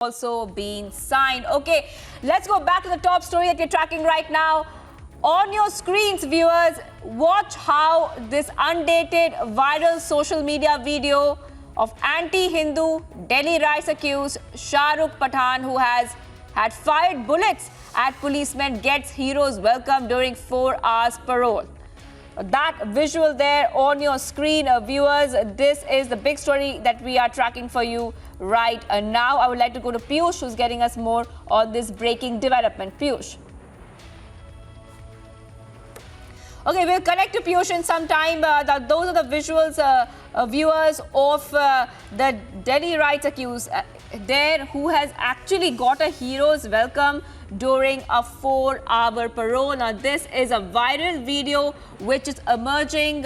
also been signed. Okay, let's go back to the top story that we're tracking right now. On your screens, viewers, watch how this undated viral social media video of anti-Hindu Delhi riots accused Shahrukh Pathan, who has had fired bullets at policemen, gets hero's welcome during 4 hours parole. That visual there on your screen, viewers, this is the big story that we are tracking for you right now. I would like to go to Piyush, who's getting us more on this breaking development. Piyush. Okay, we'll connect to Piyush in some time. Those are the visuals, viewers, of the Delhi riots accused there, who has actually got a hero's welcome during a 4-hour parole. Now, this is a viral video which is emerging.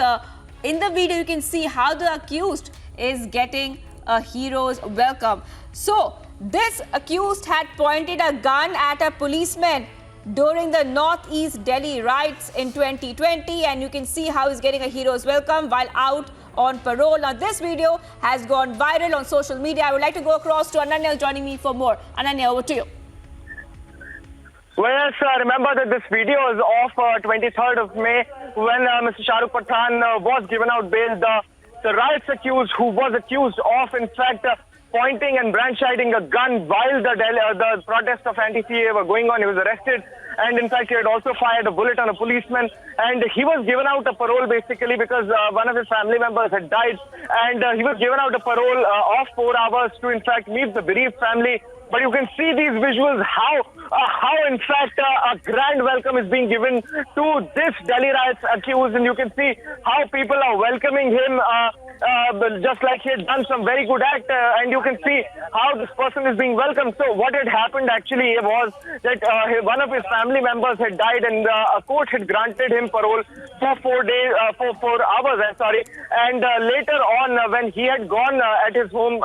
In the video, you can see how the accused is getting a hero's welcome. So, this accused had pointed a gun at a policeman during the Northeast Delhi riots in 2020, and you can see how he's getting a hero's welcome while out on parole. Now, this video has gone viral on social media. I would like to go across to Ananya, joining me for more. Ananya, over to you. Well, yes, remember that this video is of 23rd of May when Mr. Shahrukh Pathan was given out bail. The riots accused, who was accused of, in fact, pointing and brandishing a gun while the protests of anti-CA were going on. He was arrested, and in fact he had also fired a bullet on a policeman, and he was given out a parole basically because one of his family members had died, and he was given out a parole of 4 hours to in fact meet the bereaved family. But you can see these visuals, how in fact a grand welcome is being given to this Delhi riots accused, and you can see how people are welcoming him just like he had done some very good act, and you can see how this person is being welcomed. So what had happened actually was that one of his family members had died, and a court had granted him parole for 4 hours, and later on when he had gone at his home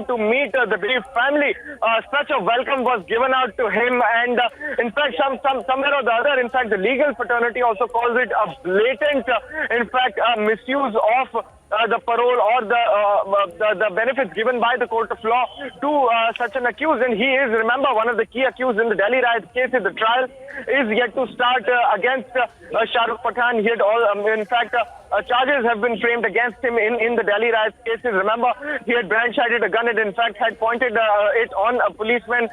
to meet the bereaved family, such a welcome was given out to him, and in fact somewhere or the other, in fact the legal fraternity also calls it a blatant misuse of the parole or the benefits given by the court of law to such an accused. And he is, remember, one of the key accused in the Delhi riots case. The trial is yet to start against Shahrukh Pathan. He had charges have been framed against him in the Delhi riots cases. Remember, he had brandished a gun and in fact had pointed it on a policeman,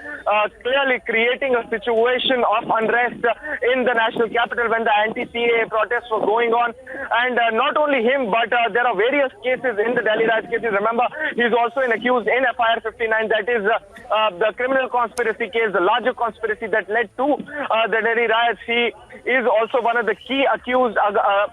clearly creating a situation of unrest in the national capital when the anti-CAA protests were going on. And not only him, but there are various cases in the Delhi riots cases. Remember, he's also an accused in FIR 59, that is the criminal conspiracy case, the larger conspiracy that led to the Delhi riots. He is also one of the key accused,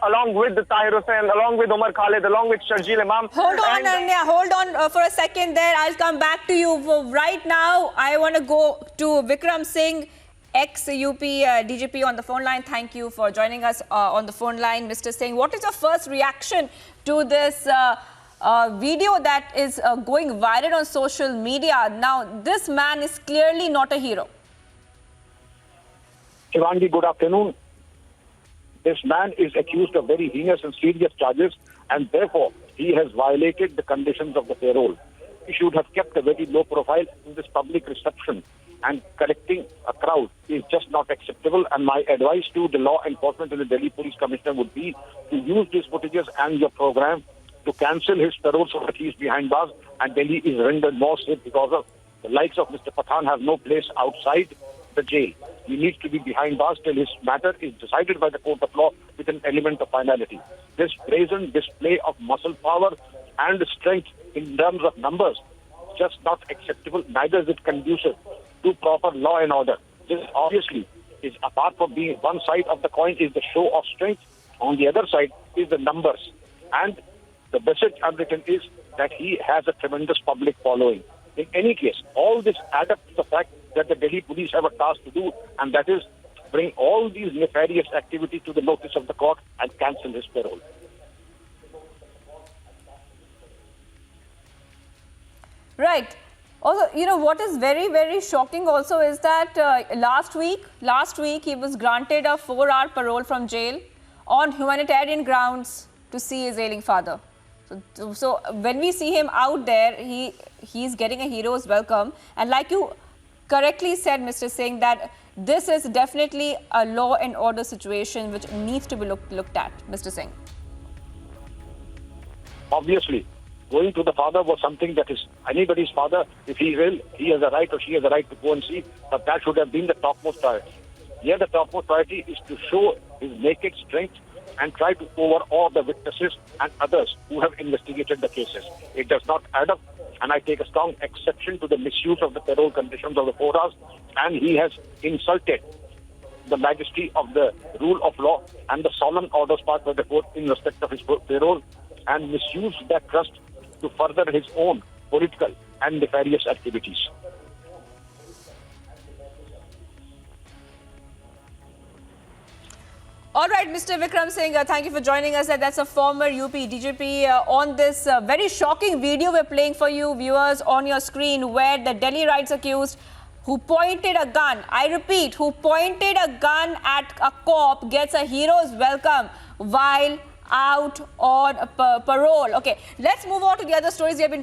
along with the Tahir Hussain, along with Omar Khalid, along with Sharjeel Imam. Hold on, Ananya, hold on for a second there. I'll come back to you. For right now, I want to go to Vikram Singh, ex-UP DGP, on the phone line. Thank you for joining us on the phone line, Mr. Singh. What is your first reaction to this video that is going viral on social media? Now, this man is clearly not a hero. Shivangi, good afternoon. This man is accused of very heinous and serious charges, and therefore he has violated the conditions of the parole. He should have kept a very low profile in this public reception, and collecting a crowd is just not acceptable. And my advice to the law enforcement and the Delhi Police Commissioner would be to use these footages and your program to cancel his parole so that he is behind bars, and Delhi is rendered more safe because of the likes of Mr. Pathan have no place outside the jail. He needs to be behind bars till his matter is decided by the court of law with an element of finality. This brazen display of muscle power and strength in terms of numbers is just not acceptable, neither is it conducive to proper law and order. This obviously is, apart from being one side of the coin, is the show of strength. On the other side is the numbers. And the message I'm written is that he has a tremendous public following. In any case, all this adds up to the fact that the Delhi police have a task to do, and that is bring all these nefarious activities to the notice of the court and cancel his parole. Right. Also, you know, what is very, very shocking also is that last week he was granted a 4-hour parole from jail on humanitarian grounds to see his ailing father. So when we see him out there, he's getting a hero's welcome. And like you correctly said, Mr. Singh, that this is definitely a law and order situation which needs to be looked at, Mr. Singh. Obviously, going to the father was something that is anybody's father. If he will, he has a right or she has a right to go and see. But that should have been the topmost priority. Here, the topmost priority is to show his naked strength and try to overawe the witnesses and others who have investigated the cases. It does not add up, and I take a strong exception to the misuse of the parole conditions of the 4 hours, and he has insulted the majesty of the rule of law and the solemn orders passed by the court in respect of his parole, and misused that trust to further his own political and nefarious activities. All right, Mr. Vikram Singh, thank you for joining us. That's a former UP DGP on this very shocking video we're playing for you, viewers, on your screen, where the Delhi rights accused who pointed a gun, I repeat, who pointed a gun at a cop gets a hero's welcome while out on parole. Okay, let's move on to the other stories we have been